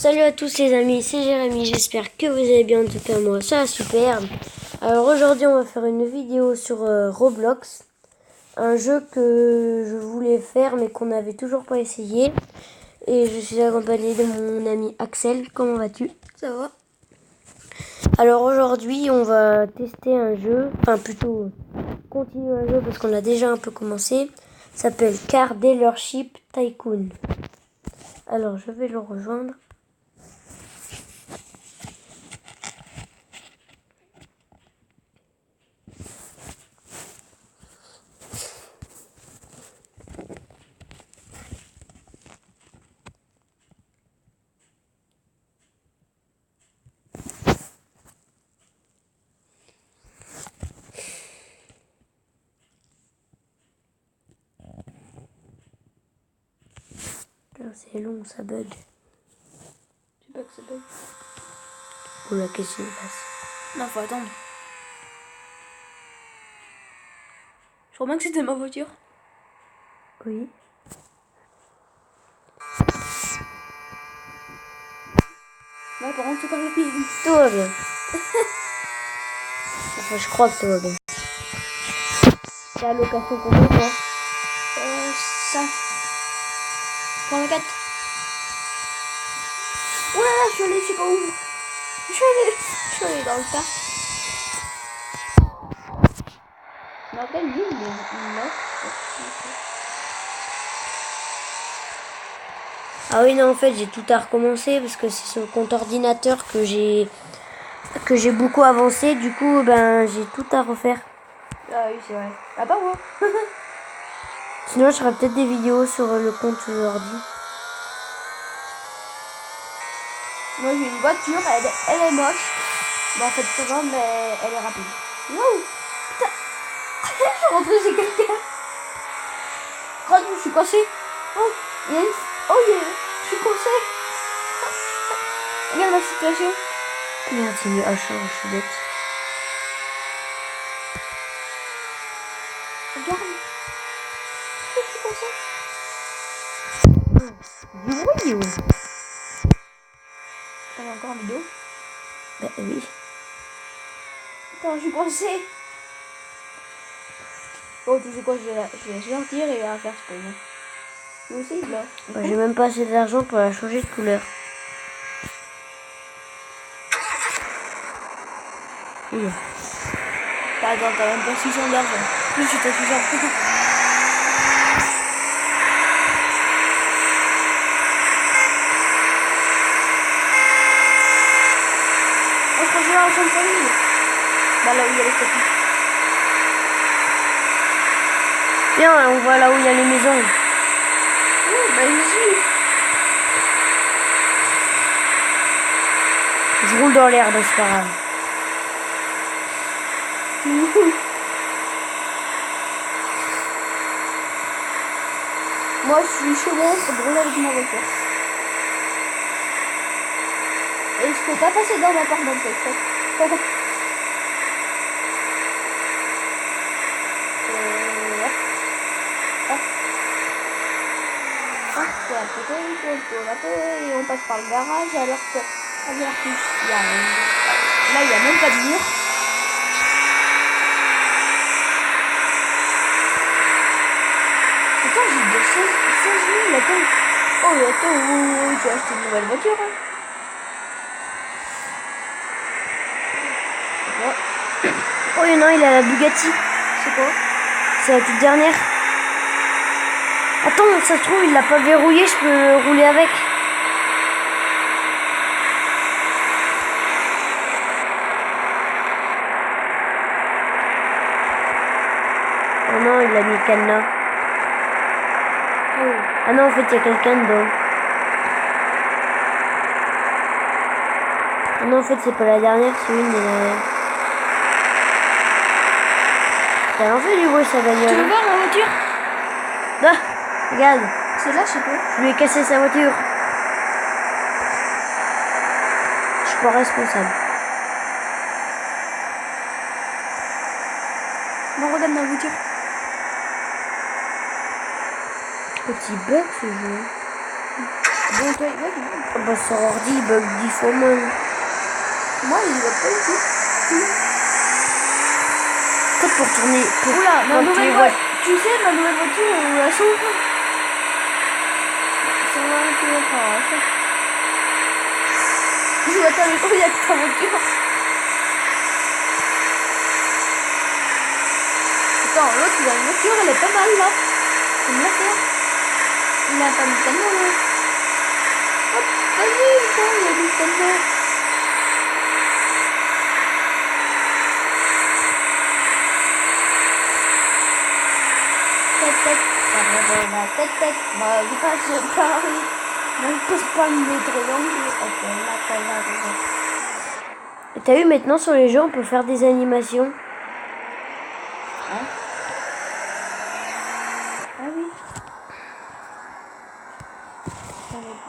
Salut à tous les amis, c'est Jérémy, j'espère que vous allez bien, en tout cas moi ça va super. Alors aujourd'hui on va faire une vidéo sur Roblox, un jeu que je voulais faire mais qu'on n'avait toujours pas essayé. Et je suis accompagnée de mon ami Axel, comment vas-tu? Ça va. Alors aujourd'hui on va tester un jeu, enfin plutôt continuer un jeu parce qu'on a déjà un peu commencé. Ça s'appelle Car Dealership Tycoon. Alors je vais le rejoindre. C'est long, ça bug. Je sais pas que ça bug. Oula, qu'est-ce qui se passe? Non, faut attendre. Je crois bien que c'était ma voiture. Oui. Ouais, par contre, c'est pas rapide. Tout va bien. Enfin, je crois que tout va bien. C'est à location combien, toi? Ça. Prends le 4. Ouais, je suis allée, je sais pas où. Je suis allée dans le parc. Dans quelle ville? Non. Ah oui, non, en fait, j'ai tout à recommencer parce que c'est sur le compte ordinateur que j'ai beaucoup avancé. Du coup, ben, j'ai tout à refaire. Ah oui, c'est vrai. Ah, pas moi. Sinon, je ferai peut-être des vidéos sur le compte ordi. Moi, j'ai une voiture, elle est moche. Bon, en fait, ça va, mais elle est rapide. Wow! Putain! Je suis rentrée chez quelqu'un. Regarde, je suis coincée. Oh, il y a une... Oh, je suis coincée. Regarde ma situation. Merde, c'est mieux. Ah, je suis bête. Regarde. Je suis coincée. Du bruit, oui. T'as encore une vidéo? Ben oui. Attends, je suis coincée. Oh, tu sais quoi, je vais sortir et à faire spawn. Moi aussi, là. Ben, j'ai même pas assez d'argent pour la changer de couleur. Oui. T'as même pas 600 d'argent. Plus je t'ai 600. On se rejoint en famille. Bah, là où il y a les statues. Viens, on voit là où il y a les maisons. Oh, bah ici. Je roule dans l'air, ben c'est pas grave. Moi, je suis chez moi pour rouler avec ma voiture. Et je peux pas passer dans l'appart dans le texte. Et on passe par le garage alors que là il y a même pas de mur. Attends, j'ai de 16 000, attends. Oh, attends, tu as acheté une nouvelle voiture, hein. Oh, il y en a un, il a la Bugatti. C'est quoi? C'est la toute dernière. Attends, ça se trouve, il l'a pas verrouillé, je peux rouler avec. Oh non, il a mis le cadenas. Oh. Ah non, en fait, il y a quelqu'un dedans. Ah non, en fait, c'est pas la dernière, c'est une des dernières. T'as en fait du bruit, sa bagnole. Tu veux voir ma voiture? Ah, regarde. C'est là, je sais pas. Je lui ai cassé sa voiture. Je suis pas responsable. Non, regarde ma voiture. Petit bug ce jeu. Donc, ouais, Ah bah sur ordi il bug 10 fois moins. moi, il va pas du tout. Peut-être pour tourner. Oula, ma quand nouvelle les voiture. Tu sais, ma nouvelle voiture, on la sauve. Ça va un peu ça. Je vois ta voiture, il y a que ta voiture. Attends, l'autre, il a une voiture, elle est pas mal là. C'est me la faire. Il a pas mis tellement là. Hop, vas-y, putain, il a mis tellement. Bah, je passe Paris. Moi, je passe pas le métro d'anglais. Ok, là. Et t'as vu maintenant sur les jeux on peut faire des animations. Hein? Ah oui.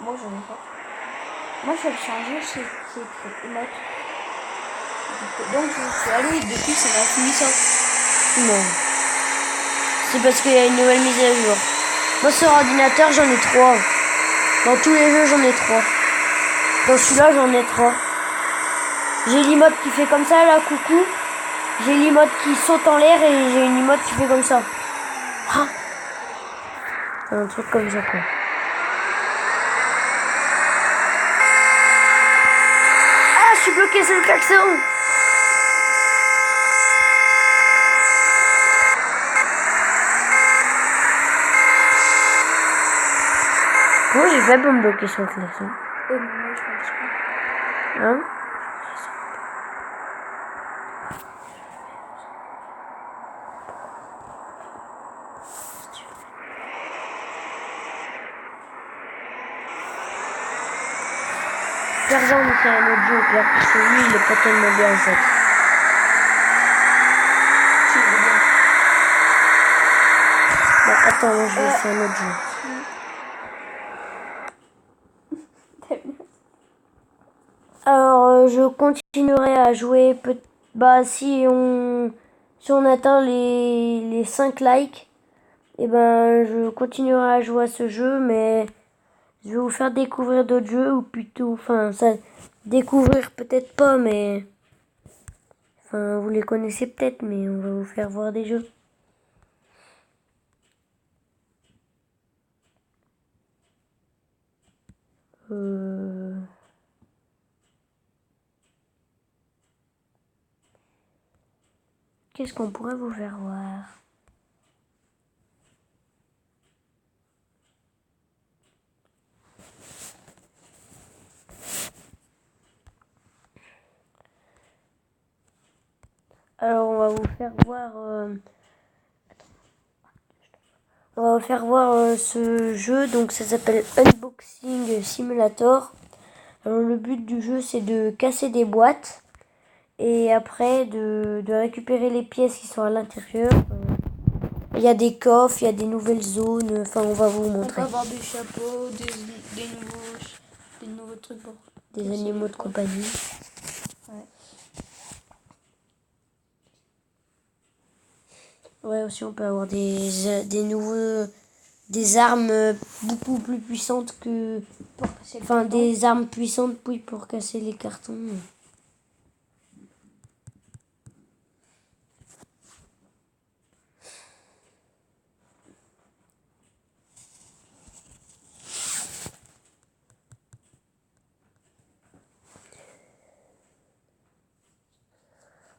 Moi, j'en ai pas. Moi, je vais le changer, c'est émote. Donc, je suis allée depuis, ça m'a fini ça. Non. C'est parce qu'il y a une nouvelle mise à jour. Moi sur ordinateur j'en ai 3. Dans tous les jeux j'en ai 3. Dans celui-là j'en ai 3. J'ai l'emote qui fait comme ça là, coucou. J'ai l'emote qui saute en l'air et j'ai une emote qui fait comme ça. Ah, un truc comme ça quoi. Ah, je suis bloqué sur le klaxon. Comment j'ai fait pour me bloquer sur le klaxon? Moi, je pense pas. Hein? Perdant, mais c'est un autre jeu, Pierre, parce que lui, il est pas tellement bien en fait. Si, il est bien. Bah, attends, moi, je vais faire un autre jeu. Alors, je continuerai à jouer, bah, si on atteint les 5 likes, et ben, je continuerai à jouer à ce jeu, mais je vais vous faire découvrir d'autres jeux, ou plutôt, enfin, ça, découvrir peut-être pas, mais, enfin, vous les connaissez peut-être, mais on va vous faire voir des jeux. Qu'est-ce qu'on pourrait vous faire voir? Alors on va vous faire voir ce jeu, donc ça s'appelle Unboxing Simulator. Alors le but du jeu c'est de casser des boîtes et après de récupérer les pièces qui sont à l'intérieur. Il y a des coffres, il y a des nouvelles zones, enfin on va vous On montrer. peut avoir des chapeaux, des nouveaux trucs pour Des animaux de compagnie. Ouais. Ouais, aussi on peut avoir des armes beaucoup plus puissantes que... Pour casser le Enfin, carton. des armes puissantes, oui, pour casser les cartons.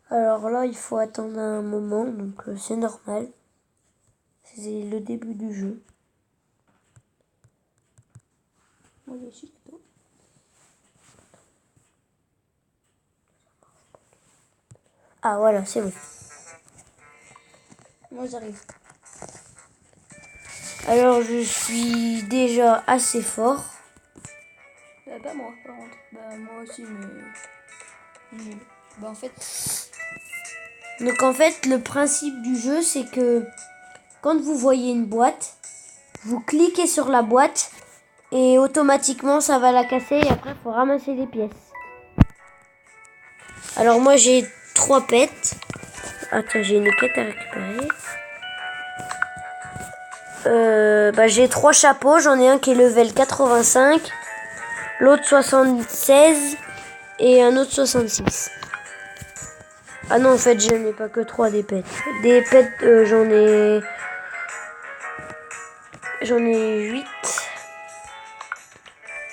Alors là, il faut attendre un moment, donc c'est normal. C'est le début du jeu. Moi, je suis plutôt. Ah voilà, c'est bon. Moi, j'arrive. Alors je suis déjà assez fort. Pas moi, par contre. Bah, moi aussi, mais... nul. Bah, en fait... Donc en fait, le principe du jeu, c'est que quand vous voyez une boîte, vous cliquez sur la boîte et automatiquement ça va la casser et après il faut ramasser les pièces. Alors moi j'ai 3 pets. Ah tiens, j'ai une quête à récupérer. Bah, j'ai 3 chapeaux, j'en ai un qui est level 85. l'autre 76 et un autre 66. Ah non, en fait, je n'ai pas que 3 des pets. Des pets, j'en ai 8.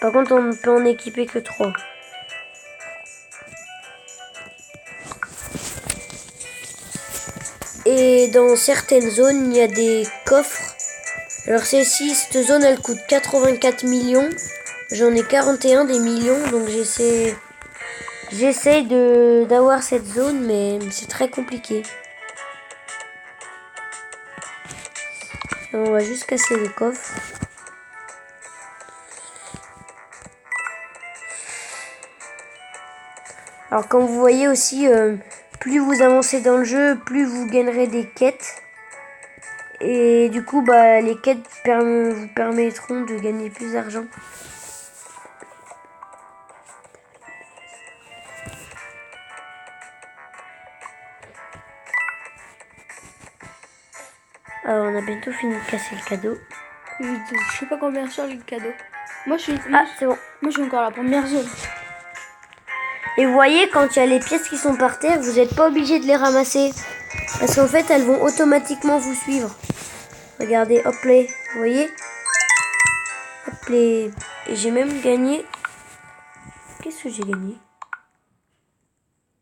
Par contre, on ne peut en équiper que 3. Et dans certaines zones, il y a des coffres. Alors celle-ci, cette zone, elle coûte 84 millions. J'en ai 41 des millions, donc j'essaye d'avoir cette zone, mais c'est très compliqué. Alors, on va juste casser le coffre. Alors comme vous voyez aussi, plus vous avancez dans le jeu, plus vous gagnerez des quêtes. Et du coup, bah, les quêtes vous permettront de gagner plus d'argent. Alors on a bientôt fini de casser le cadeau. Je sais pas combien sur le cadeau. Moi je suis. Ah, c'est bon. Moi je suis encore à la première zone. Et vous voyez, quand il y a les pièces qui sont par terre, vous n'êtes pas obligé de les ramasser. Parce qu'en fait, elles vont automatiquement vous suivre. Regardez, hop là, vous voyez? Hop là. Et j'ai même gagné... Qu'est-ce que j'ai gagné?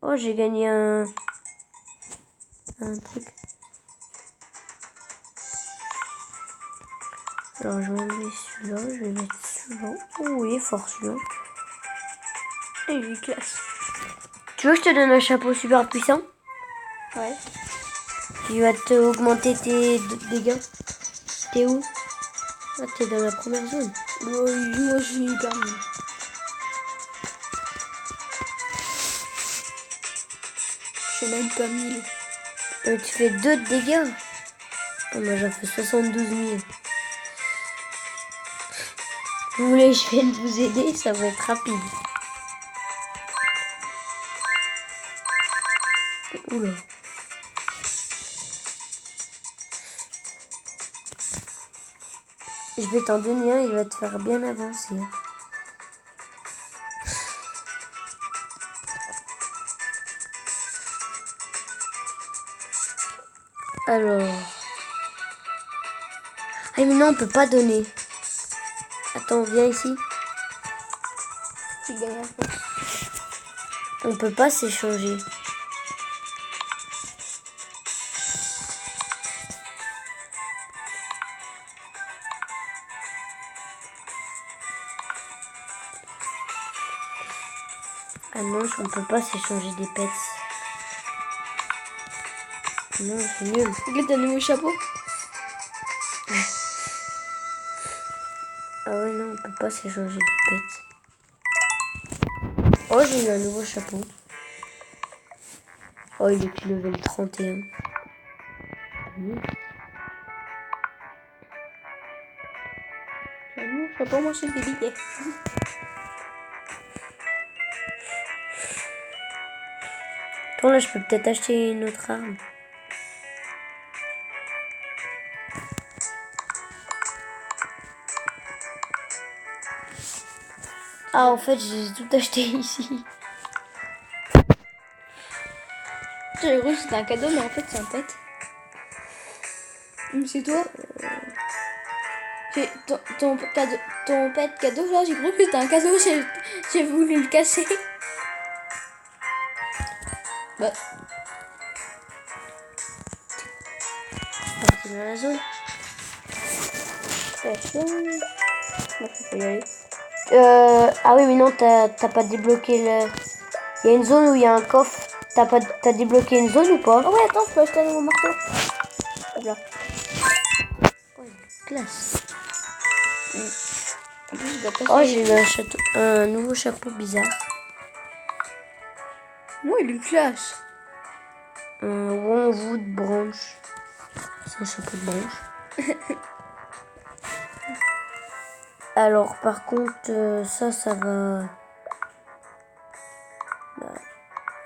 Oh, j'ai gagné un truc. Alors, je vais enlever celui-là, je vais mettre celui-là. Oh, il est fort celui-là. Et il est classe. Tu veux que je te donne un chapeau super puissant? Ouais. Qui va te augmenter tes dégâts. T'es où? Ah, t'es dans la première zone. Moi je suis hyper nul. Je fais même pas 1000. Tu fais 2 de dégâts. Oh, moi j'en fais 72 000. Vous voulez que je vienne vous aider? Ça va être rapide. Oula. Je vais t'en donner un, il va te faire bien avancer. Alors. Ah mais non, on peut pas donner. Attends, viens ici. Tu gagnes un peu. On peut pas s'échanger. Ah non, on peut pas s'échanger des pets. Non, c'est nul. Regarde, t'as un nouveau chapeau. Ah ouais, non, on peut pas s'échanger des pets. Oh, j'ai eu un nouveau chapeau. Oh, il est plus level 31. J'ai un nouveau chapeau, moi c'est des billets. Attends, là, je peux peut-être acheter une autre arme. Ah, en fait, j'ai tout acheté ici. J'ai cru que c'était un cadeau, mais en fait c'est un pet. Mais c'est toi. Ton pet cadeau là, j'ai cru que c'était un cadeau, j'ai voulu le casser. Bah. C'est dans la zone. Attention. Moi je peux y aller. Ah oui, mais non, t'as pas débloqué le... Il y a une zone où il y a un coffre. T'as débloqué une zone ou pas? Oh ouais, attends, je peux acheter un nouveau marteau. Hop là. Oh, classe. En plus, je dois passer. Oh, j'ai eu un nouveau chapeau bizarre. Moi, il est classe. Un Wormwood branch. C'est un chapeau de branche. Alors, par contre, ça va...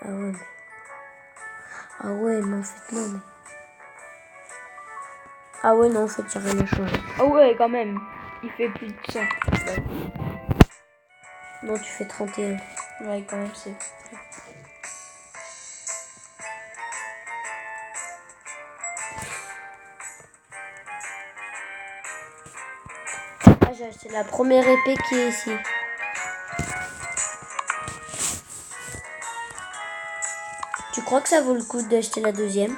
Ah ouais, mais... Ah ouais, mais en fait, non, mais... Ah ouais, non, en fait, il n'y a rien à changer. Ah ouais, quand même. Il fait plus de 100. Non, tu fais 31. Ouais, quand même, c'est... Ah, j'ai acheté la première épée qui est ici. Tu crois que ça vaut le coup d'acheter la deuxième?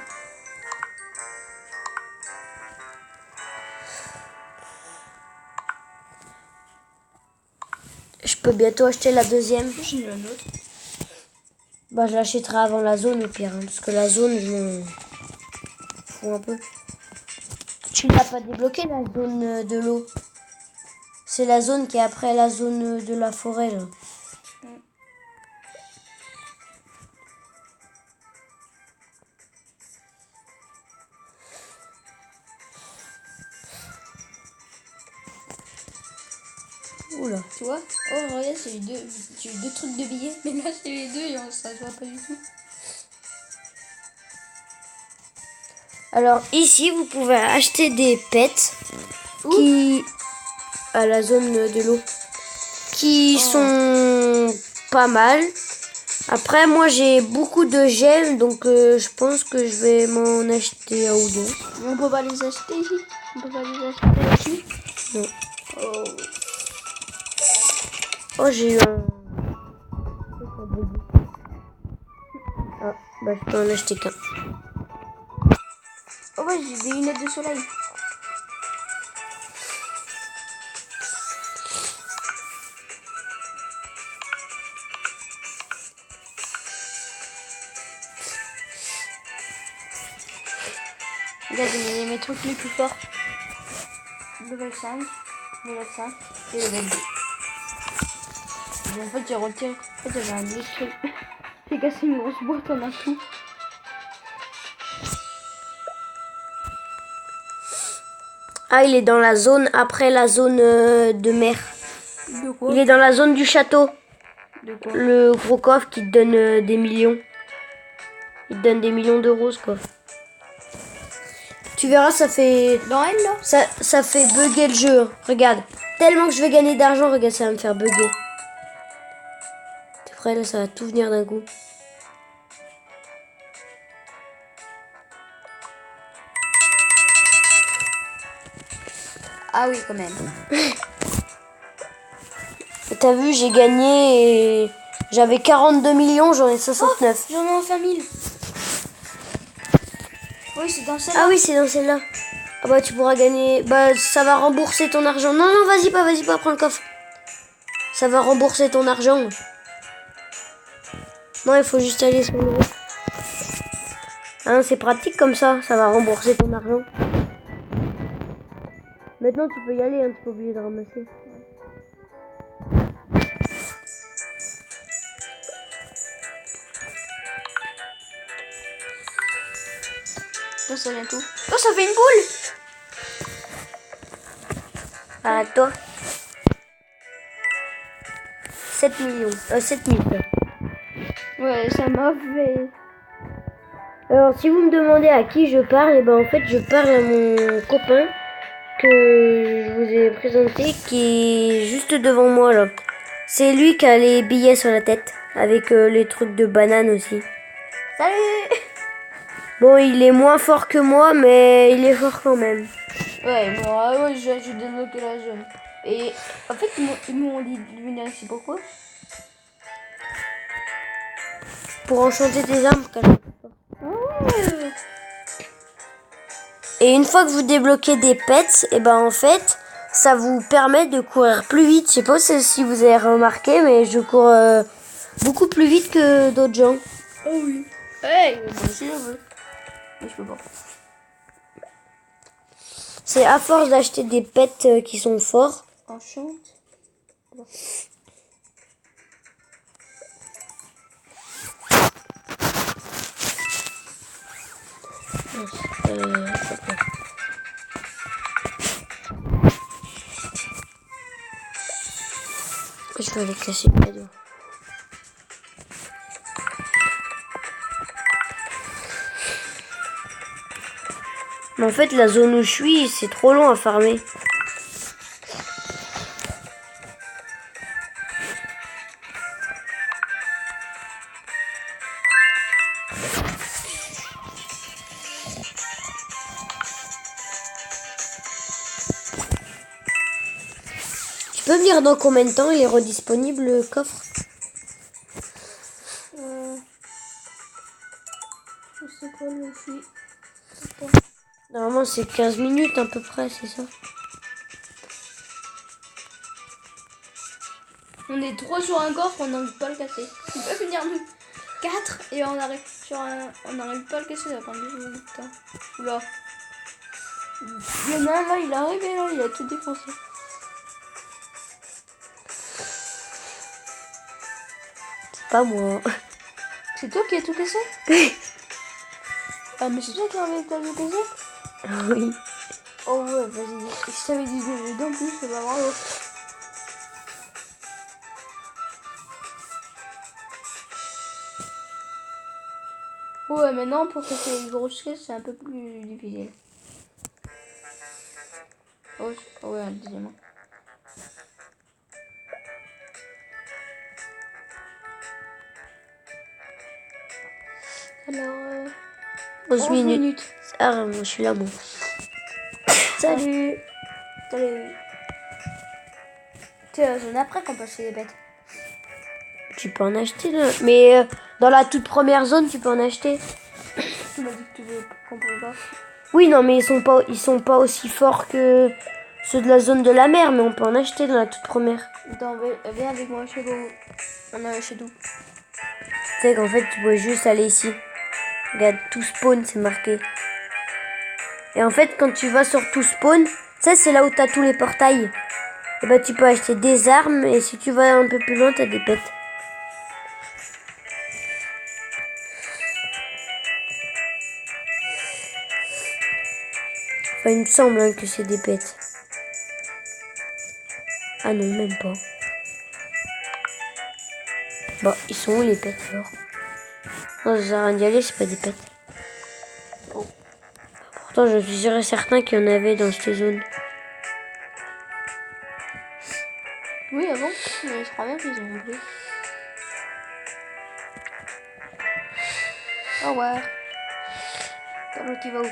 Je peux bientôt acheter la deuxième. J'ai eu un autre. Bah, je l'achèterai avant la zone au pire. Hein, parce que la zone, je m'en fous un peu. Tu n'as pas débloqué la zone de l'eau. C'est la zone qui est après la zone de la forêt, là. Oula. Tu vois? Oh, regarde, j'ai eu deux trucs de billets. Mais là, j'ai les deux et ça se voit pas du tout. Alors ici, vous pouvez acheter des pets qui à la zone de l'eau qui sont pas mal. Après, moi j'ai beaucoup de gemmes, donc je pense que je vais m'en acheter un ou deux. Mais on peut pas les acheter ici? On peut pas les acheter ici? Non. Oh. Oh, j'ai eu un... Ah, bah je peux en acheter qu'un. Oh ouais, j'ai des lunettes de soleil. Regarde, j'ai mes trucs les plus forts. Level 5, level 5 et level 2. Et en fait, j'ai retiré. En fait, j'avais un autre truc. J'ai cassé une grosse boîte en un coup. Ah, il est dans la zone après la zone de mer. De quoi? Il est dans la zone du château. De quoi? Le gros coffre qui te donne des millions. Il te donne des millions d'euros, ce coffre. Tu verras, ça fait... Dans elle, là? Ça fait bugger le jeu. Regarde. Tellement que je vais gagner d'argent, regarde, ça va me faire bugger. T'es prêt, là, ça va tout venir d'un coup. Ah oui, quand même. T'as vu, j'ai gagné et... J'avais 42 millions, j'en ai 69. Oh, j'en ai enfin 1000. Oui, c'est dans celle-là. Ah oui, c'est dans celle-là. Ah bah tu pourras gagner... Bah ça va rembourser ton argent. Non, non, vas-y pas, prends le coffre. Ça va rembourser ton argent. Non, il faut juste aller sur le... Hein, c'est pratique comme ça va rembourser ton argent. Maintenant tu peux y aller, hein, tu peux oublier de ramasser. Là, ça vient tout. Oh, ça fait une boule. Ah, toi 7 millions. 7000. Ouais, ça m'a fait... Alors, si vous me demandez à qui je parle, et ben en fait, je parle à mon copain que je vous ai présenté, qui est juste devant moi là. C'est lui qui a les billets sur la tête, avec les trucs de banane aussi. Salut. Bon, il est moins fort que moi, mais il est fort quand même. Ouais, moi, ouais, j'ai débloqué la zone. Et en fait, ils m'ont dit de venir ici. Pourquoi? Pour enchanter tes armes, quand même. Oh. Et une fois que vous débloquez des pets, et ben en fait, ça vous permet de courir plus vite. Je sais pas si vous avez remarqué, mais je cours beaucoup plus vite que d'autres gens. Oh oui. Hey, moi aussi je veux. Mais je peux pas. C'est à force d'acheter des pets qui sont forts. Enchante. Je vais aller casser le cadeau. Mais en fait, la zone où je suis, c'est trop long à farmer. peux me dire dans combien de temps il est redisponible le coffre? Je sais pas le fil. Normalement c'est 15 minutes à peu près, c'est ça? On est 3 sur un coffre, on n'arrive pas à le casser. On peut finir 4 et on arrive sur on n'arrive pas à le casser, ça va prendre du temps. Oula. Il y en a un là, il est arrivé là, il a tout défoncé. C'est pas moi. C'est toi qui as tout cassé? Ah mais c'est toi qui as tout cassé? Oui. Oh ouais, vas-y. Je t'avais dit en plus, c'est pas bravo. Ouais, maintenant pour casser les grosses caisses, c'est un peu plus difficile. Oh ouais, un deuxième. Alors, 11 minutes. minutes. Ah, moi je suis là, moi. Salut. Salut. C'est la zone après qu'on passe chez les bêtes. Tu peux en acheter là. Mais dans la toute première zone, tu peux en acheter. Tu m'as dit que tu veux qu'on pouvait pas. Oui, non, mais ils sont pas aussi forts que ceux de la zone de la mer, mais on peut en acheter dans la toute première. Attends, viens avec moi chez vous. On a chez nous. Tu sais qu'en fait, tu peux juste aller ici. Regarde, tout spawn, c'est marqué. Et en fait, quand tu vas sur tout spawn, ça c'est là où t'as tous les portails. Et bah tu peux acheter des armes, et si tu vas un peu plus loin, t'as des pets. Enfin, il me semble hein, que c'est des pets. Ah non, même pas. Bon, ils sont où les pets alors? Non, ça sert à rien d'y aller, c'est pas des pets. Oh. Pourtant, je suis sûr et certain qu'il y en avait dans cette zone. Oui, avant, mais je crois bien qu'ils ont oublié. Au revoir. T'as l'autre qui va où?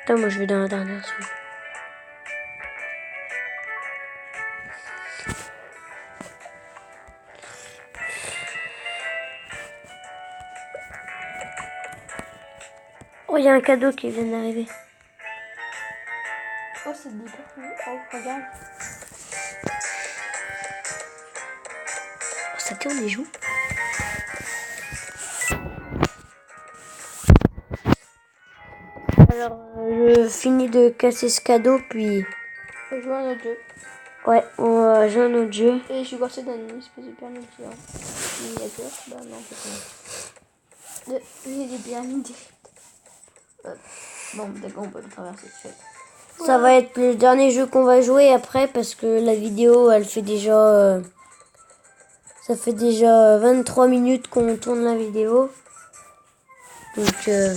Attends, moi je vais dans la dernière zone. Oh, il y a un cadeau qui vient d'arriver. Oh, c'est des oh, regarde. Oh, ça tient, on y joue. Alors, je finis de casser ce cadeau, puis... On joue à un autre jeu. Ouais, on va jouer à un autre jeu. Et je suis coincé dans une espèce de pyramide géante. Miniature. Bah non, c'est pas. J'ai des pyramides. Bon, d'accord, on peut le traverser tout de suite. Ça va être le dernier jeu qu'on va jouer après, parce que la vidéo, elle fait déjà... ça fait déjà 23 minutes qu'on tourne la vidéo. Donc... Et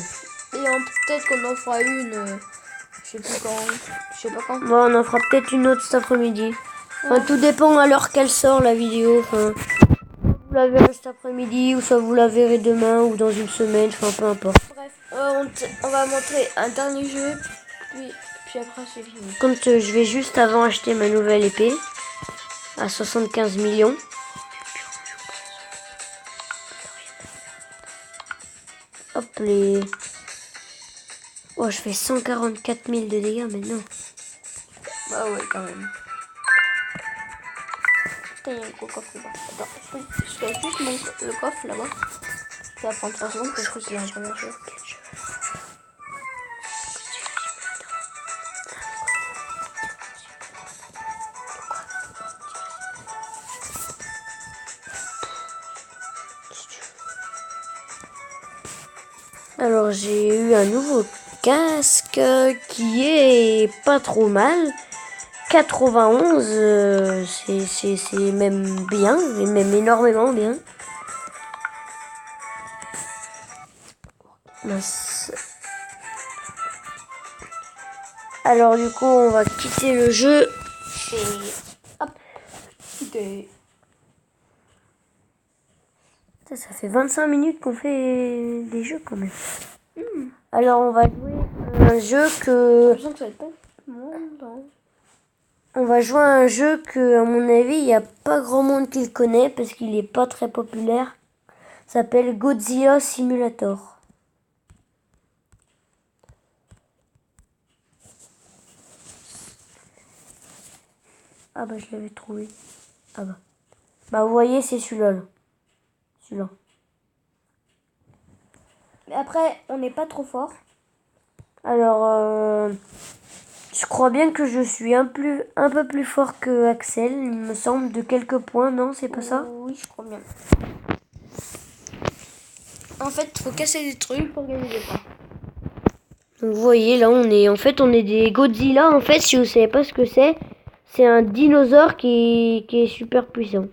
peut-être qu'on en fera une... je sais plus quand. Je sais pas quand. bon, on en fera peut-être une autre cet après-midi. Enfin, tout dépend à l'heure qu'elle sort, la vidéo. Enfin, vous la verrez cet après-midi, ou soit vous la verrez demain, ou dans une semaine, enfin, peu importe. Bref, on va montrer un dernier jeu, puis après c'est fini. Comme je vais juste avant acheter ma nouvelle épée, à 75 millions. Hop, les... Oh, je fais 144 000 de dégâts maintenant. Bah ouais, quand même. Putain, il y a un gros coffre là-bas. Attends, je cache juste le coffre là-bas. Ça va prendre 3 secondes parce que c'est un premier jeu. Alors, j'ai eu un nouveau casque qui est pas trop mal. 91, c'est même bien, et même énormément bien. Mince. Alors du coup, on va quitter le jeu. Et hop. Quitter. Ça fait 25 minutes qu'on fait des jeux quand même. Alors on va jouer un jeu que... Je sens que ça va être pas longtemps. On va jouer à un jeu que, à mon avis, il n'y a pas grand monde qui le connaît parce qu'il n'est pas très populaire. Ça s'appelle Godzilla Simulator. Ah bah je l'avais trouvé. Ah bah. Bah vous voyez, c'est celui-là. Là. Celui-là. Mais après, on n'est pas trop fort. Alors, je crois bien que je suis un peu plus fort que Axel, il me semble, de quelques points, non? C'est pas ça? Oui, je crois bien. En fait, faut casser des trucs pour gagner des points. Donc, vous voyez, là, on est des Godzilla. En fait, si vous savez pas ce que c'est un dinosaure qui est super puissant.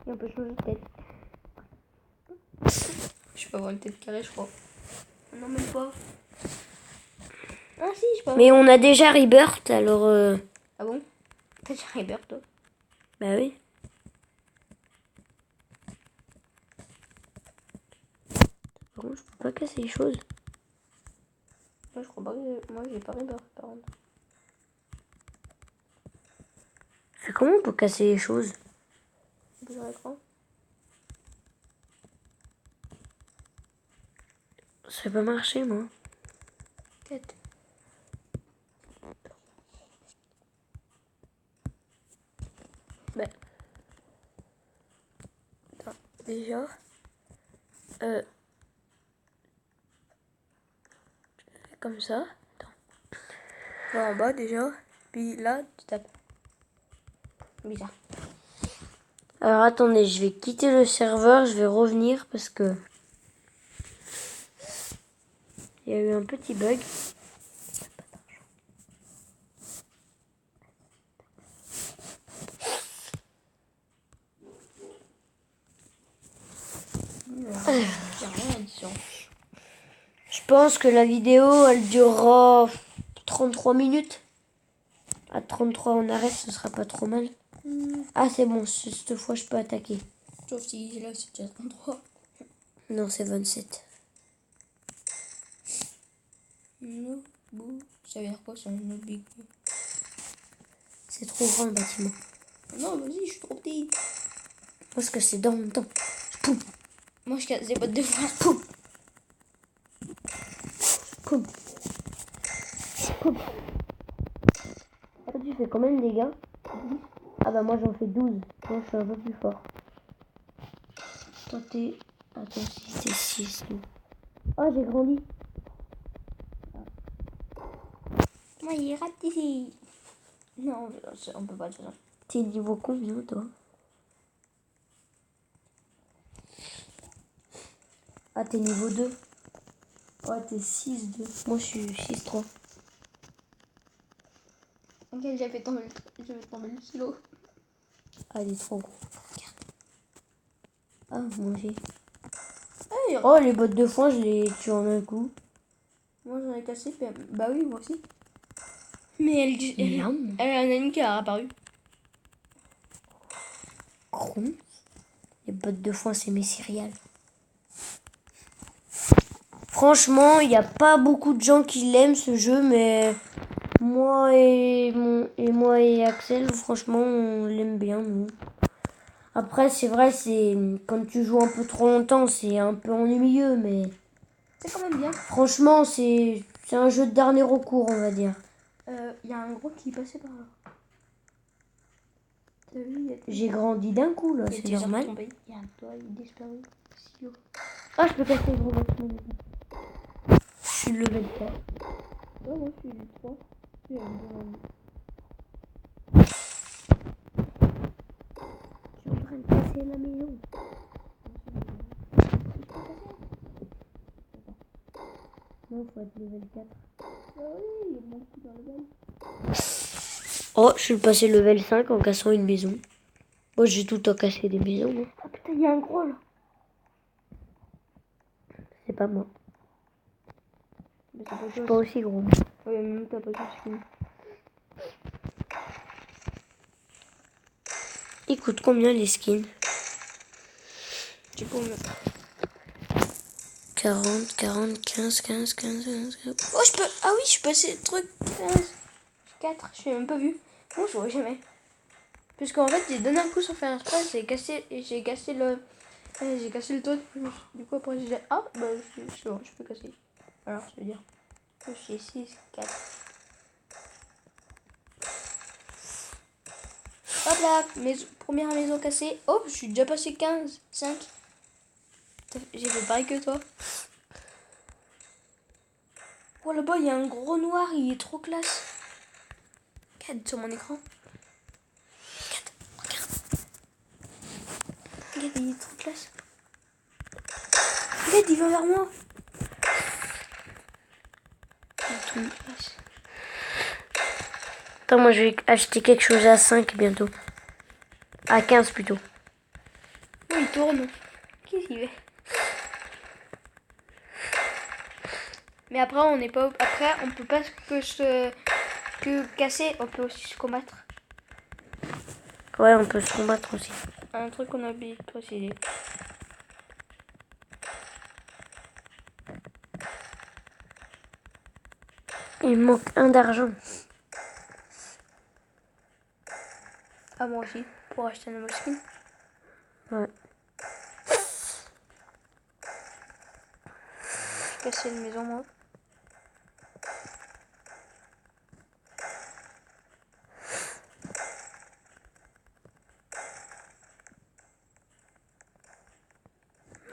Et on peut changer de tête. Je peux avoir une tête carrée, je crois. Non, même pas. Ah si, je peux. Mais on a déjà Rebirth, alors... Ah bon? T'as déjà Rebirth, toi? Bah oui. Par contre, je peux pas casser les choses. Moi, je crois pas que... Moi, j'ai pas Rebirth, par contre. C'est comment pour casser les choses? Sur l'écran. Ça va pas marcher, moi. Tête. Bah. Attends, déjà. Comme ça. Attends. Là en bas déjà. Puis là, tu tapes. Bizarre. Alors attendez, je vais quitter le serveur, je vais revenir parce que... Il y a eu un petit bug. J'ai rien à dire. Je pense que la vidéo, elle durera 33 minutes. À 33, on arrête, ce sera pas trop mal. Ah, c'est bon, cette fois, je peux attaquer. Sauf si là, c'est déjà 33. Non, c'est 27. No, bou. Ça veut dire quoi, c'est un no big? C'est trop grand le bâtiment. Non, vas-y, je suis trop petit. Parce que c'est dans mon temps. Poum, Moi, je casse des bottes de foin. poum, poum, poum. Toi, tu fais combien de dégâts? Ah bah moi, j'en fais 12. Moi, je suis un peu plus fort. Toi, t'es... Attends, si t'es 6. Oh, j'ai grandi. Moi, il rate ici. Non, on peut pas faire ça. T'es niveau combien, toi? Ah, t'es niveau 2. Oh, t'es 6-2. Moi, je suis 6-3. Ok, j'ai fait tomber le kilo. Ah, il est trop gros. Regarde. Ah, moi j'ai. Hey, Oh, les bottes de foin, je les tue en un coup. moi, j'en ai cassé. Puis... Bah oui, moi aussi. Mais Miam. elle a un ami qui a apparu. Cron. Les bottes de foin, c'est mes céréales. Franchement, il n'y a pas beaucoup de gens qui l'aiment ce jeu, mais moi et Axel, franchement, on l'aime bien, nous. Après, c'est vrai, c'est quand tu joues un peu trop longtemps, c'est un peu ennuyeux, mais C'est quand même bien. franchement, c'est un jeu de dernier recours, on va dire. Il y a un gros qui passait par là. T'as vu, J'ai grandi d'un coup, là, il c'est était normal. tombé. Il y a un toit, il est disparu. Si haut. Ah, je peux casser le gros bâtiment. Je suis level 4. Ouais, moi, je suis du 3. Je suis à Je suis en train de casser la maison. Non, faut être level 4. Ah oui, il y a mon petit dans le bal. Oh, je suis passé level 5 en cassant une maison. Moi, j'ai tout le temps cassé des maisons. Moi. Ah putain, il y a un gros là. C'est pas moi. Mais c'est pas Je suis pas aussi gros. Ouais, même t'as pas tout skin. Ils coûtent combien les skins? Tu peux me... 40, 40, 15, 15, 15, 15. Oh, je peux. Ah oui, je peux passer le truc. 15, 4, je l'ai même pas vu. Bon, je vois jamais. Puisqu'en fait, j'ai donné un coup sans faire exprès, j'ai cassé le. J'ai cassé le toit. Du coup, après, j'ai dit. Ah, bah, c'est bon, je peux casser. Alors, je veux dire. Je suis 6, 4. Hop là, première maison cassée. Hop, je suis déjà passé 15, 5. J'ai fait pareil que toi. Oh là-bas, il y a un gros noir, il est trop classe. Regarde sur mon écran. Regarde, il est trop classe. Regarde, il va vers moi. Il est trop classe. Attends, moi je vais acheter quelque chose à 5 bientôt. À 15 plutôt. Oh, il tourne. Qu'est-ce qu'il fait? Mais après, on n'est pas. Après, on peut pas que casser, on peut aussi se combattre. Ouais, on peut se combattre aussi. Un truc qu'on a oublié de préciser. Il me manque 1 d'argent. Ah, moi aussi, pour acheter un nouveau skin. Ouais. J'ai cassé une maison, moi.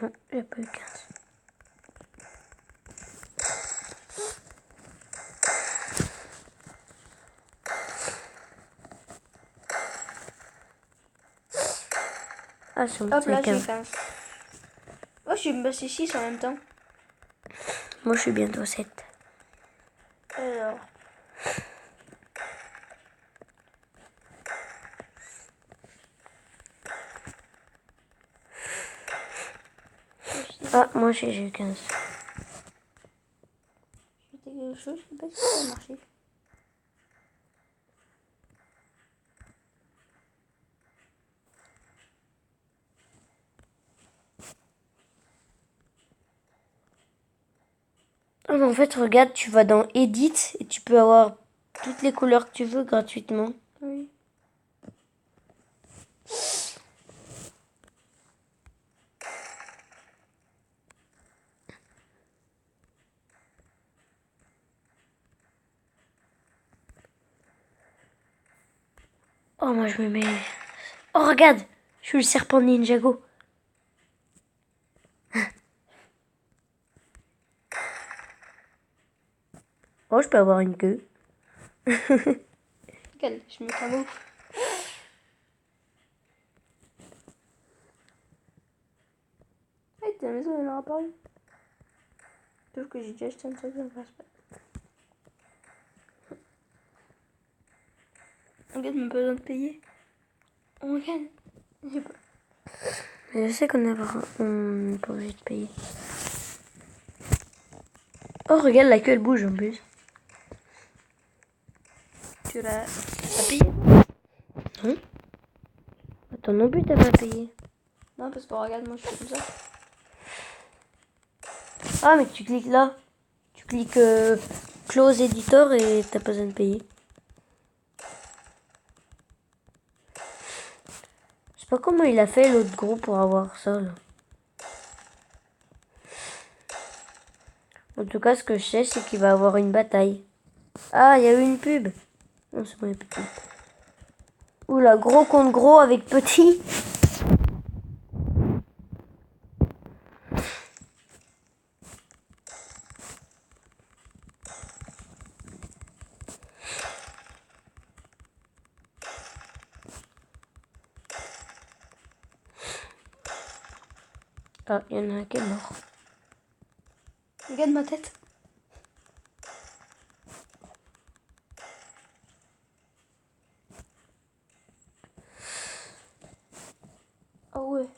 Non, j'ai pas eu 15. Ah, c'est Hop là, j'ai 15. 15. Oh, je suis passé 6 en même temps. Moi, je suis bientôt 7. Alors. Ah, moi, j'ai eu 15. J'ai quelque chose, je sais pas si ça va marcher. Ah, mais en fait, regarde, tu vas dans Edit et tu peux avoir toutes les couleurs que tu veux gratuitement. Oui. Oh, moi, je me mets... Oh, regarde, je suis le serpent Ninjago. Oh, je peux avoir une queue. Regarde, je me camoufle. Hey, ta maison, elle aura apparu. Sauf que j'ai déjà acheté un truc, ça passe pas. Regarde, même pas besoin de payer. Oh, regarde. J'ai pas. Mais je sais qu'on n'est pas obligé de payer. Oh, regarde, la queue, elle bouge en plus. Tu l'as payé? Non. Attends, non plus, t'as pas payé. Non, parce que regarde, moi, je fais comme ça. Ah, mais tu cliques là. Tu cliques Close Editor et t'as pas besoin de payer. Je sais pas comment il a fait l'autre groupe pour avoir ça là. En tout cas, ce que je sais, c'est qu'il va avoir une bataille. Ah, il y a eu une pub. Non, c'est bon, il y a plus de pub. Oula, gros contre gros avec petit. Ah, il y en a un qui est mort. Regarde ma tête. Ah ouais.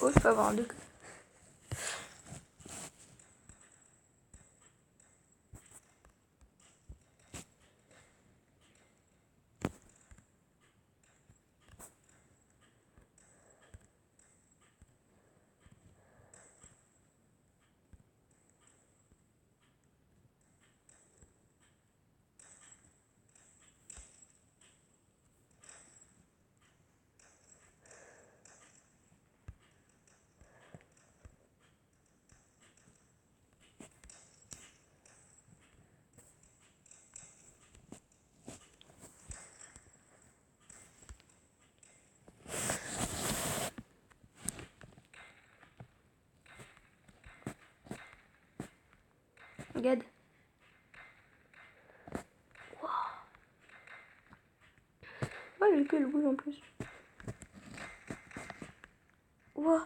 Oh, je peux avoir un deux. Regarde. Wow. Ouais, j'ai que le bouge en plus. Wow.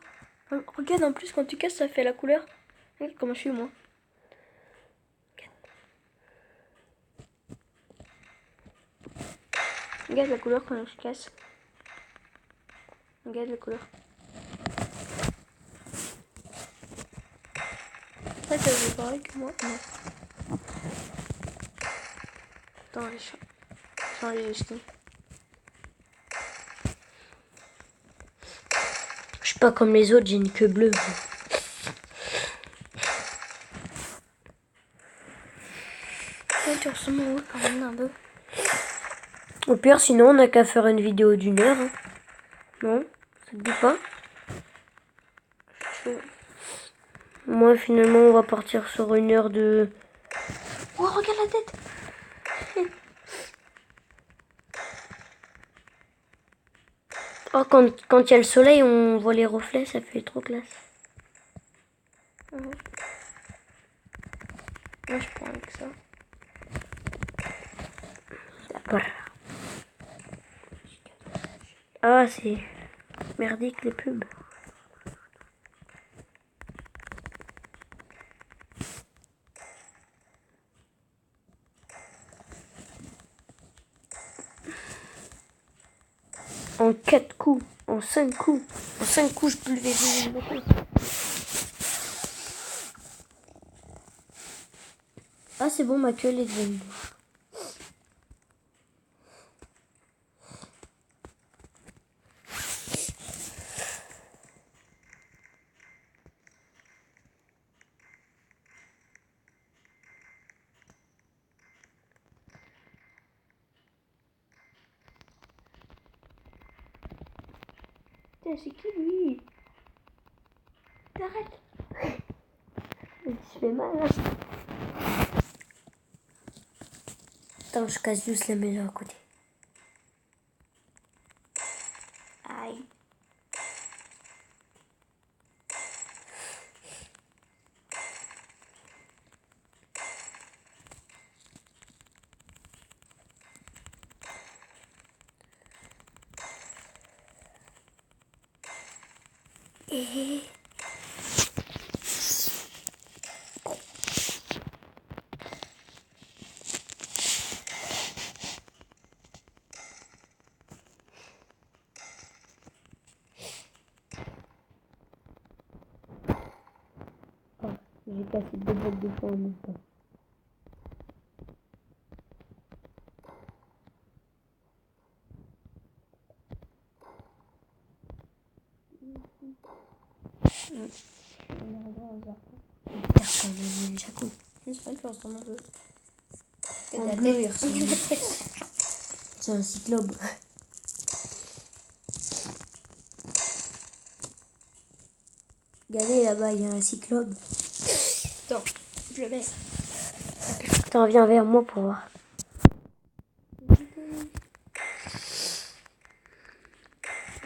Regarde en plus quand tu casses ça fait la couleur. Regarde comment je suis moi. Regarde la couleur quand je casse. Regarde la couleur. Ça fait pareil que moi. Non. Attends, j'ai changé les skins. Je suis pas comme les autres, j'ai une queue bleue. Ouais, tu ressembles au quand même un peu. Au pire, sinon, on n'a qu'à faire une vidéo d'1 heure. Hein. Non? Ça te dit pas? Moi, finalement, on va partir sur 1 heure de... Oh, regarde la tête. Oh, quand il y a le soleil, on voit les reflets, ça fait trop classe. Moi, je prends avec ça. Voilà. Ah, c'est merdique les pubs. En 4 coups, en 5 coups. En 5 coups, je peux lever des bateaux. Ah, c'est bon, ma queue elle est devenue. C'est qui lui? T'arrêtes. Il se fait mal. Hein. Attends, je casse juste la maison à côté. Aïe. Et... J'ai cassé 2 blocs de fond en même temps. En bleu, il ressemble. C'est un cyclope. Regardez là-bas, il y a un cyclope. Attends, je le mets. Attends, viens vers moi pour voir.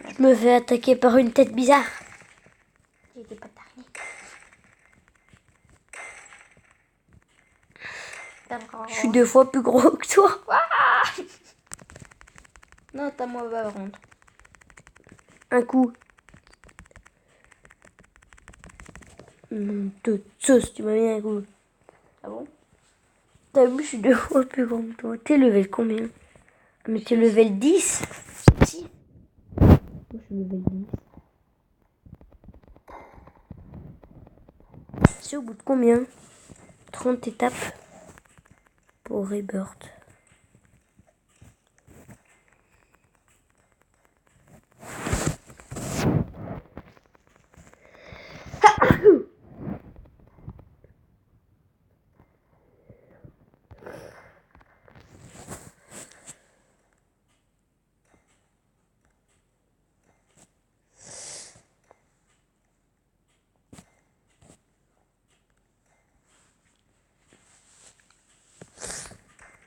Je me fais attaquer par une tête bizarre. J'étais pas tardé. Je suis 2 fois plus gros que toi. Non, t'as moi par contre. Un coup. De sauce, tu m'as mis un coup. Ah bon? T'as vu, je suis 2 fois plus grand que toi. T'es level combien? Ah, mais t'es level 10? Si. Moi, je suis level 10. C'est au bout de combien? 30 étapes pour Rebirth.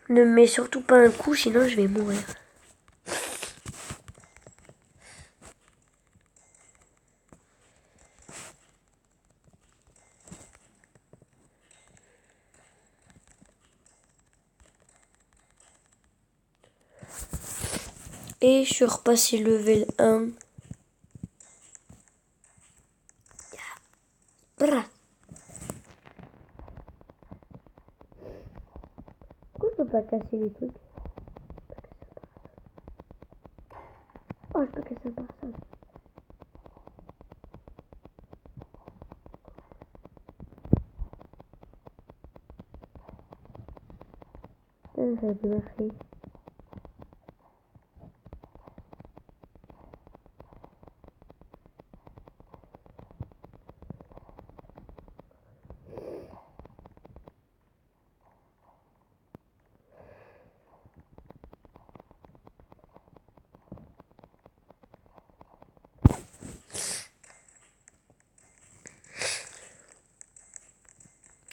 Ne me mets surtout pas un coup, sinon je vais mourir. Et je suis repassé level 1. Brrr. Pourquoi je peux pas casser les trucs? Oh, je peux casser par ça. Ça a bien marché.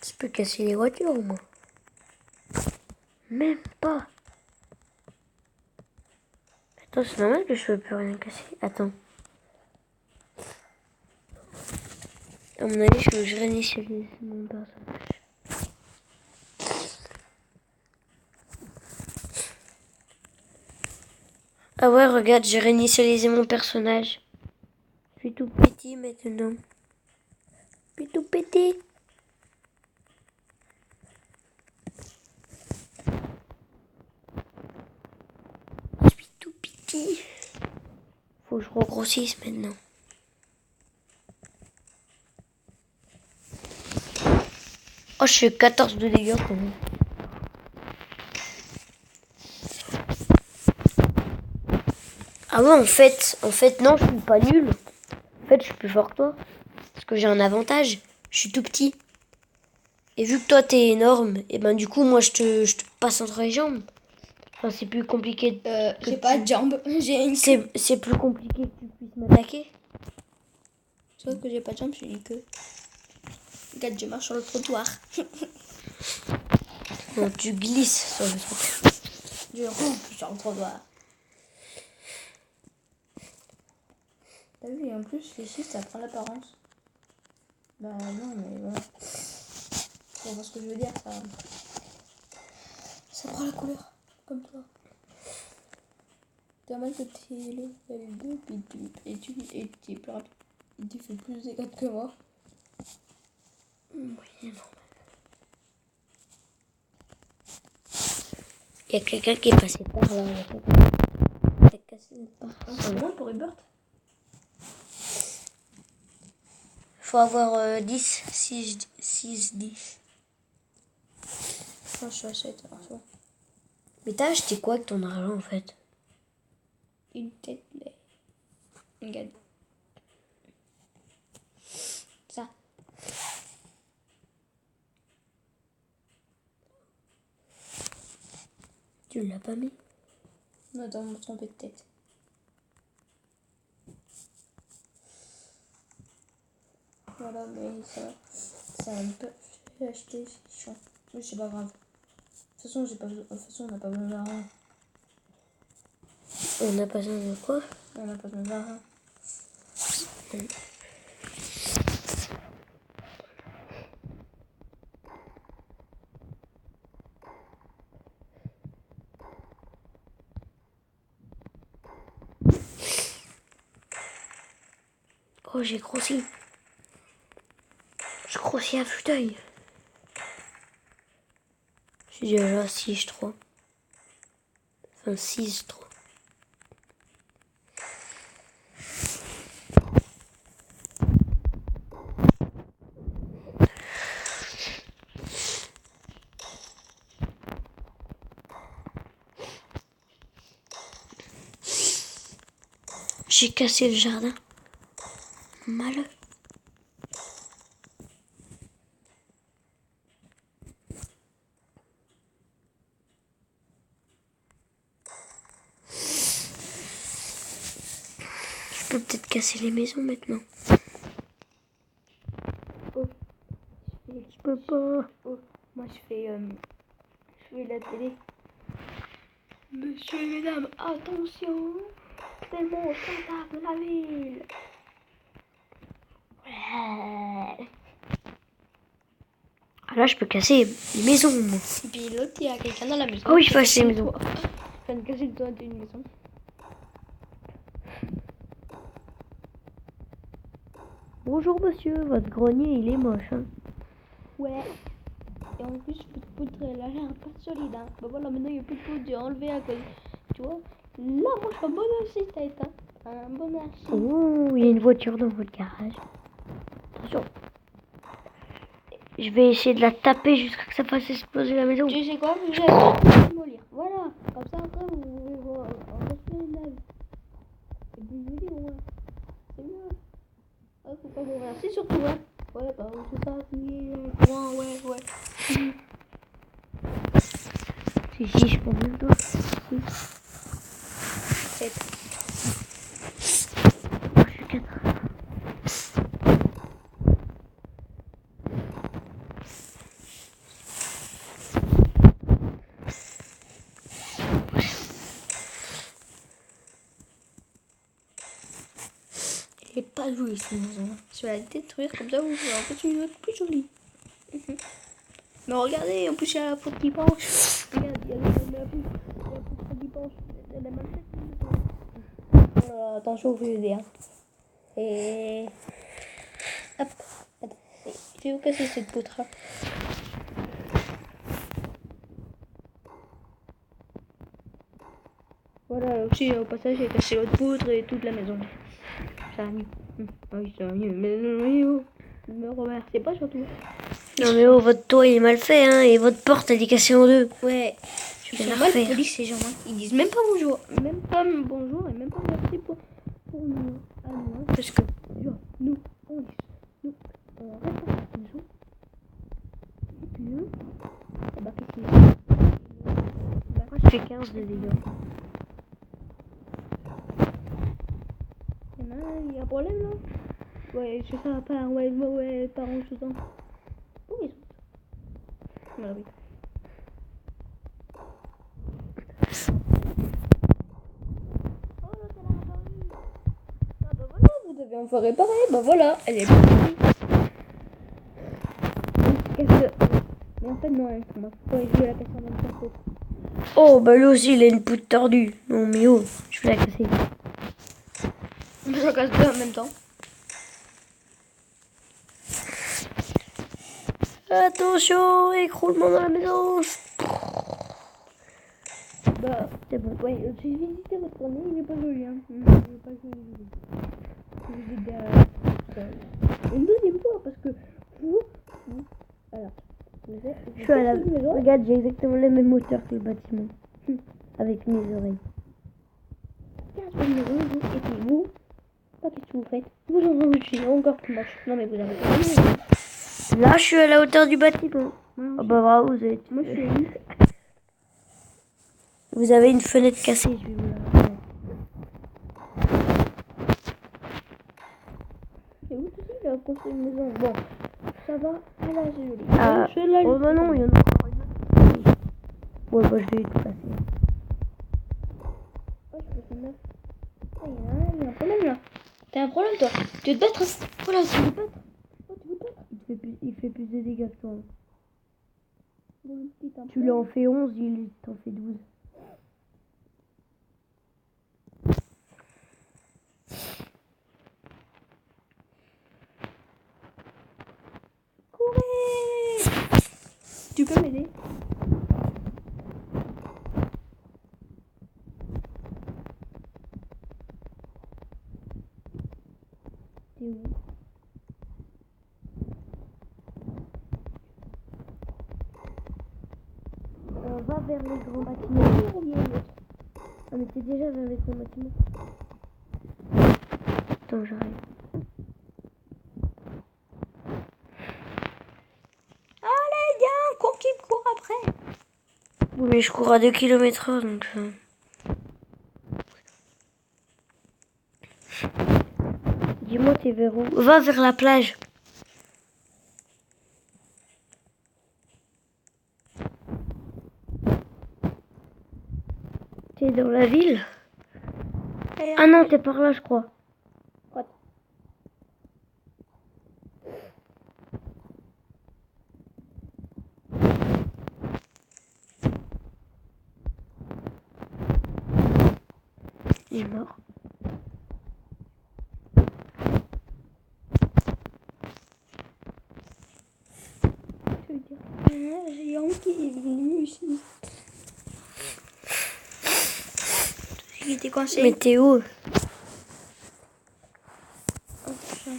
Je peux casser les voitures, moi. Même pas. Attends, c'est normal que je peux plus rien casser. Attends. À mon avis, je réinitialise mon personnage. Ah ouais, regarde, j'ai réinitialisé mon personnage. Je suis tout petit maintenant. Je suis tout petit. Je suis tout petit. Faut que je regrossisse maintenant. Oh, je fais 14 de dégâts quand même. Ah ouais, en fait, non, je suis pas nul. En fait, je suis plus fort que toi. Parce que j'ai un avantage. Je suis tout petit. Et vu que toi, t'es énorme, et ben du coup, moi, je te passe entre les jambes. Enfin, c'est plus compliqué. J'ai pas de jambes. J'ai une queue. C'est plus compliqué que tu puisses m'attaquer. Sauf que j'ai pas de jambes, j'ai une queue. Regarde, je marche sur le trottoir. Non, tu glisses sur le truc. Je rampe sur le trottoir. T'as vu, et en plus, ici, ça prend l'apparence. Bah non, mais voilà. Tu vois ce que je veux dire, ça prend la couleur, comme toi. T'as mal que t'es le L2, et tu es plus rapide. Et tu fais plus de dégâts que moi. Oui, non. Il y a quelqu'un qui est passé par là. Il a cassé par là. C'est bon pour Hubert. Faut avoir 10, 6, 10. Moi, je suis à 7, alors ça. Mais t'as acheté quoi avec ton argent en fait? Une tête, regarde. Ça. Tu l'as pas mis? Non, dans mon trompé de tête. Voilà, mais ça va me pas fait acheter, c'est chiant. Mais c'est pas grave. De toute façon, on n'a pas besoin d'argent. On n'a pas besoin de quoi? On n'a pas besoin d'argent. Oh, j'ai grossi. Je grossis à vue d'œil. J'ai déjà 6, je crois. Enfin, 6, 3. J'ai cassé le jardin. Malheureux. Je peux peut-être casser les maisons maintenant. Oh. Je peux pas. Oh. Moi, je fais la télé. Monsieur et mesdames, attention! C'est le monstre de la ville! Ouais. Ah là, je peux casser les maisons. Moi. Et puis l'autre, il y a quelqu'un dans la maison. Ah oui, je fais casser les maisons. Je viens de casser le toit d'une maison. Bonjour monsieur, votre grenier il est moche. Hein. Ouais. Et en plus, votre poudre, elle a l'air pas solide. Hein. Bah voilà, maintenant il n'y a plus de poudre, j'ai enlevé à cause. Tu vois, là, moi je suis un bon architecte. Hein. Un bon architecte. Oh, il y a une voiture dans votre garage. Attention. Je vais essayer de la taper jusqu'à que ça fasse exploser la maison. Tu sais quoi, vous allez pas démolir. Voilà, comme ça après vous pouvez voir en respirer de la vie. Et puis je vous dis, ouais, c'est mieux. Ah, faut pas mourir, c'est surtout, ouais. Ouais, bah c'est ça, ouais. Si, je prends bien toi. C'est Oh, je suis 4. Elle est pas jolie cette maison. Je vais la détruire comme ça vous verrez en fait une autre plus jolie. Mais regardez, en plus il y a la peau qui penche. Regarde, il y a la peau qui penche. Elle est mal faite. Voilà, attention au VD. Hein. Et hop, attends. Je vais vous casser cette poutre. Hein. Voilà, aussi au passage j'ai cassé l'autre poutre et toute la maison. Ça a mis. Ah oui, ça a mis. Mais non, me remerciez pas surtout. Non mais oh, votre toit il est mal fait hein, et votre porte elle est cassée en deux. Ouais, Je ils vais sont la mal refaire. polis ces gens. Hein. Ils disent même pas bonjour. Même pas bonjour et même pas merci pour nous. À nous. Hein. Parce que, genre, nous, on dit. Nous, on reste à la maison. Et puis nous, bah qu'est-ce qu'il y a? Moi je fais 15 de dégâts. Il y a un problème là? Ouais, je sais pas, ouais, par en chose. Où ils sont? Voilà, oui. Oh là, ça l'a réparé. Ah bah voilà, vous avez enfin réparé, bah voilà, elle est partie. Mais en fait, non, elle est moi. Ouais, je vais la casser en même temps. Oh bah lui aussi il a une poutre tordue. Non mais oh, je vais la casser. Je la casse deux en même temps. Attention, écroulement dans la maison. Bah, C'est bon. ouais, j'ai visité votre grenier, il est pas joli, hein. Il est pas joli. Je vais derrière. Une deuxième fois, parce que vous alors, Je suis à la maison. Regarde, j'ai exactement le même hauteur que le bâtiment. Avec mes oreilles. Regarde une maison, vous, et puis vous, qu'est-ce que vous faites? Vous en avez encore plus moche. Non, mais vous avez pas. Là, je suis à la hauteur du bâtiment. Oh bah bravo, vous avez... Moi, je suis Vous avez une fenêtre cassée, je vais vous la refaire. Et vous aussi, il a construit une maison. Bon, ça va, elle a joli. Ah, oh bah non, il y en a encore une autre. Ouais, bah je vais tout casser. Oh, je peux faire neuf. Ah, il y a un problème là. T'as un problème toi? Tu veux te battre? Voilà, tu veux te battre? Oh, tu veux te battre? Il fait plus de dégâts que toi. Bon, Tu lui en fais 11, il t'en fait 12. Courez! Tu peux m'aider? T'es où? Va vers les grands bâtiments. Ah mais t'es déjà vers les grands bâtiments. Attends, j'arrive. Allez, viens, cours qui me court après. Oui mais je cours à 2 km/h donc... Dis-moi t'es vers où? Va vers la plage. T'es dans la ville? Ah non, t'es par là je crois. Quoi? Il est mort. ici. Il était coincé. Mais t'es où? Oh, putain.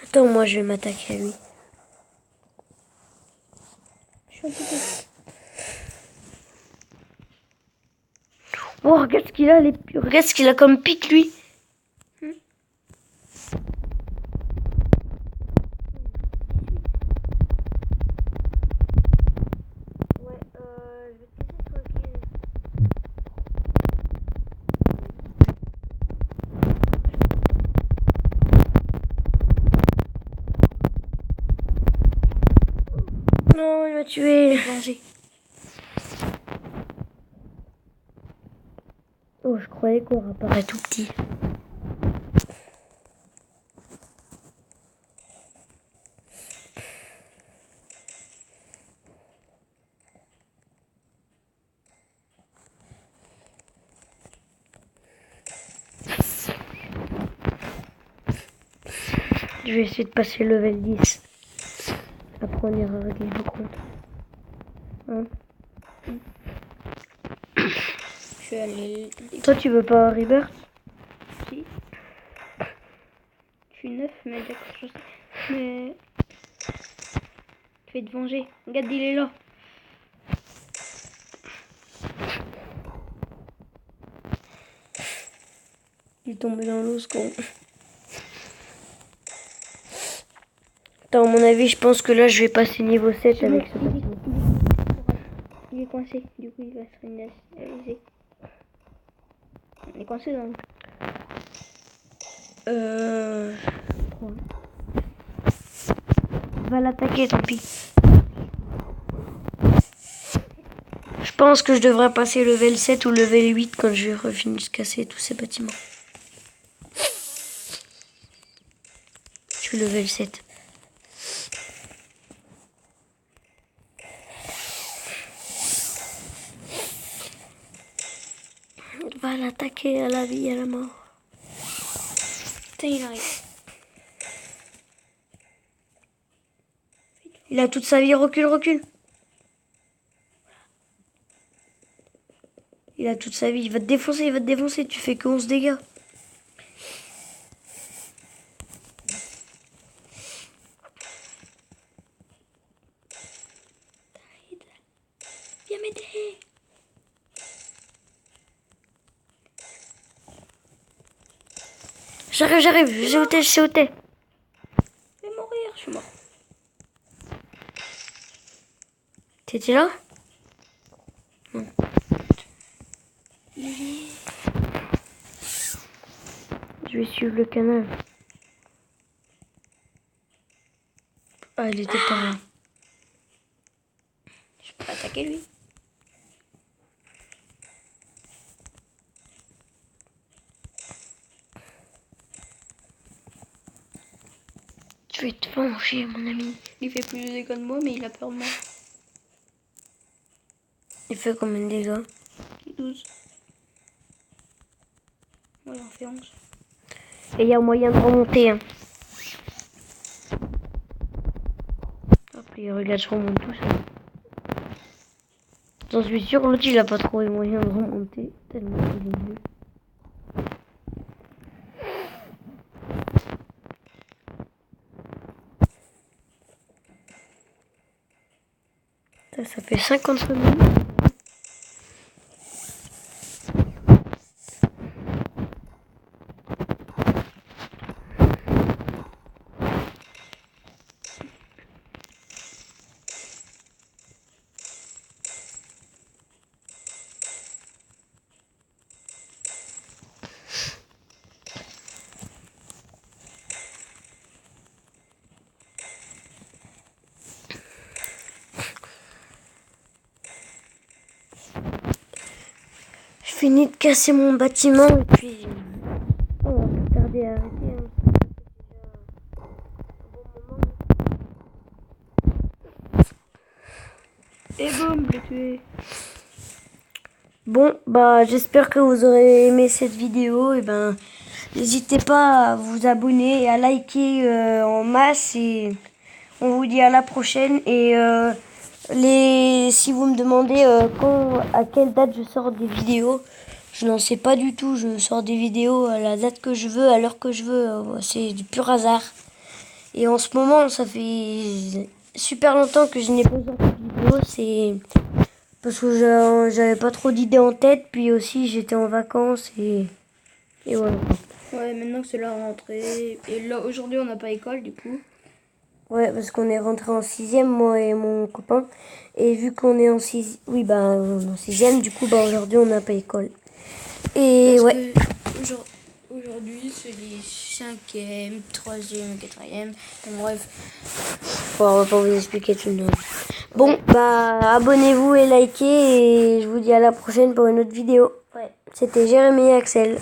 Attends, moi je vais m'attaquer à lui. Je suis occupée. Oh, regarde ce qu'il a, regarde ce qu'il a comme pique lui. Ouais, je vais te laisser tranquille. Non, il m'a tué. Venger. Oh, je croyais qu'on réapparaît tout petit. Je vais essayer de passer le level 10. Après on ira régler le compte. Hein? Je suis allée. Toi tu veux pas Rebirth? Si. Je suis neuf, mais d'accord, je sais. Mais. Je vais te venger. Regarde, il est là. Il est tombé dans l'eau ce con. Attends, à mon avis, je pense que là je vais passer niveau 7 avec ce bâtiment. Il est coincé, du coup il va se réinitialiser. Il est coincé dans le... Va l'attaquer, tant pis. Je pense que je devrais passer level 7 ou level 8 quand je vais revenir de casser tous ces bâtiments. Je suis level 7. Va l'attaquer à la vie et à la mort. Putain, il arrive. Il a toute sa vie, recule, recule. Il a toute sa vie, il va te défoncer, tu fais que 11 dégâts. Viens m'aider. J'arrive, je sautais. Je vais mourir, je suis mort. T'étais là? Non. Je vais suivre le canal. Ah, il était pas là. Je peux attaquer lui. Je vais te venger, mon ami. Il fait plus de dégâts de moi, mais il a peur de moi. Il fait combien de dégâts? 12. Ouais, il en fait 11. Et il y a moyen de remonter. Hein. Hop, les regarde, je remonte tout ça. J'en suis sûr, l'autre il a pas trouvé moyen de remonter. Tellement il est nul. Ça fait 50 minutes. Je finis de casser mon bâtiment et puis on va pas tarder à arrêter. Hein. Et boum, je l'ai tué. Bon, bah j'espère que vous aurez aimé cette vidéo. Et ben, n'hésitez pas à vous abonner et à liker en masse. Et on vous dit à la prochaine. Et si vous me demandez à quelle date je sors des vidéos, je n'en sais pas du tout. Je sors des vidéos à la date que je veux, à l'heure que je veux. C'est du pur hasard. Et en ce moment, ça fait super longtemps que je n'ai pas sorti de vidéo. C'est parce que j'avais pas trop d'idées en tête. Puis aussi, j'étais en vacances et voilà. Ouais, maintenant que c'est la rentrée. Et là, aujourd'hui, on n'a pas école, du coup. Ouais, parce qu'on est rentré en sixième, moi et mon copain. Et vu qu'on est en sixième, oui, bah, on est en sixième, du coup, bah, aujourd'hui, on n'a pas école. Et Parce ouais. que aujourd'hui, c'est les 5e, 3e, 4e. Bref. Bon, on va pas vous expliquer tout le monde. Bon, bah, abonnez-vous et likez. Et je vous dis à la prochaine pour une autre vidéo. Ouais. C'était Jérémy et Axel.